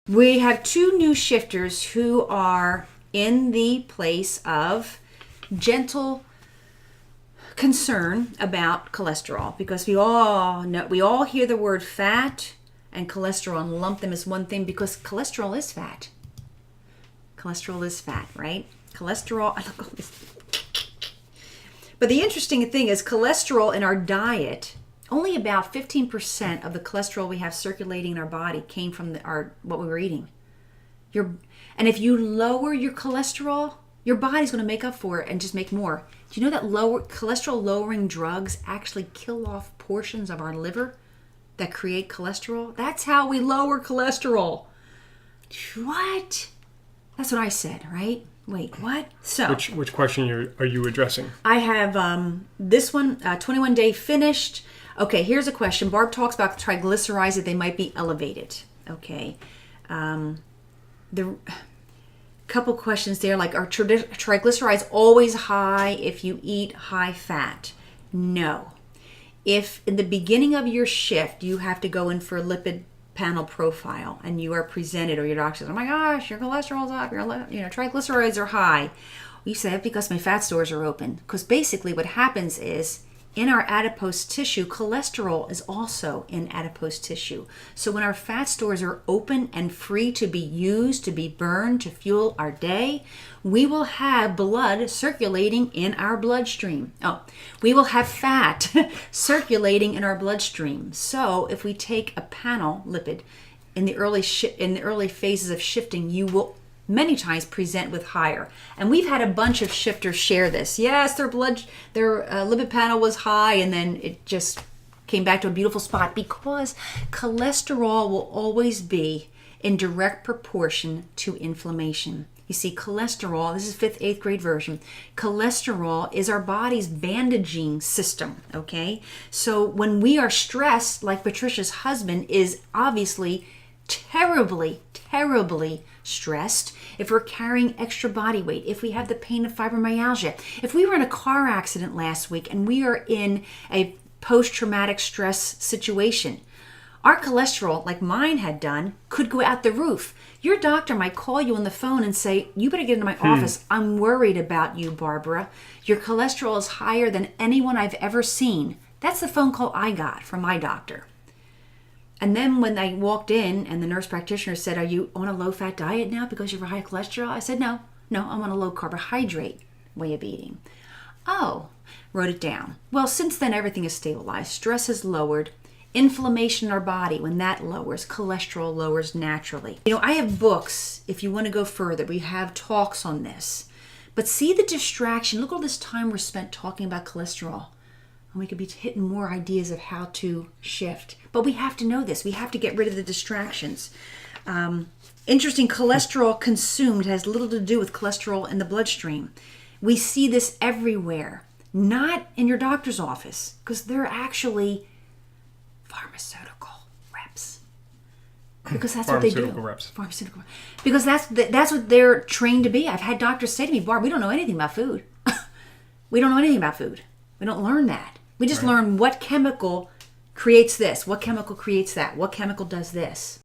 We have two new shifters who are in the place of gentle concern about cholesterol, because we all hear the word fat and cholesterol and lump them as one thing, because cholesterol is fat. Cholesterol is fat, right? Cholesterol. But the interesting thing is cholesterol in our diet, only about 15% of the cholesterol we have circulating in our body came from what we were eating. And if you lower your cholesterol, your body's going to make up for it and just make more. Do you know that cholesterol lowering drugs actually kill off portions of our liver that create cholesterol? That's how we lower cholesterol. What? That's what I said, right? Wait, what? So, which question are you addressing? I have this one, 21 day finished. Okay, here's a question. Barb talks about triglycerides, that they might be elevated. Okay. The couple questions there, like, are triglycerides always high if you eat high fat? No. If in the beginning of your shift you have to go in for a lipid panel profile and you are presented, or your doctor says, oh my gosh, your cholesterol's up, your triglycerides are high, you say, because my fat stores are open. Because basically what happens is, in our adipose tissue, cholesterol is also in adipose tissue. So when our fat stores are open and free to be used, to be burned, to fuel our day, we will have blood circulating in our bloodstream. We will have fat circulating in our bloodstream. So if we take a panel lipid in the early phases of shifting, you will many times present with higher. And we've had a bunch of shifters share this. Yes, their lipid panel was high, and then it just came back to a beautiful spot, because cholesterol will always be in direct proportion to inflammation. You see, cholesterol, this is 5th, 8th grade version. Cholesterol is our body's bandaging system, okay? So when we are stressed, like Patricia's husband is obviously terribly stressed, if we're carrying extra body weight, if we have the pain of fibromyalgia, if we were in a car accident last week and we are in a post-traumatic stress situation, our cholesterol, like mine had done, could go out the roof. Your doctor might call you on the phone and say, you better get into my office. I'm worried about you, Barbara. Your cholesterol is higher than anyone I've ever seen. That's the phone call I got from my doctor. And then when I walked in and the nurse practitioner said, are you on a low-fat diet now because you have high cholesterol? I said, no, I'm on a low-carbohydrate way of eating. Oh, wrote it down. Well, since then, everything is stabilized. Stress is lowered. Inflammation in our body, when that lowers, cholesterol lowers naturally. I have books, if you want to go further. We have talks on this. But see the distraction. Look at all this time we're spent talking about cholesterol. And we could be hitting more ideas of how to shift. But we have to know this. We have to get rid of the distractions. Interesting, cholesterol consumed has little to do with cholesterol in the bloodstream. We see this everywhere. Not in your doctor's office, because they're actually pharmaceutical reps. Because that's what they do. Pharmaceutical reps. Because that's what they're trained to be. I've had doctors say to me, Barb, we don't know anything about food. We don't know anything about food. We don't learn that. We just learn what chemical creates this, what chemical creates that, what chemical does this.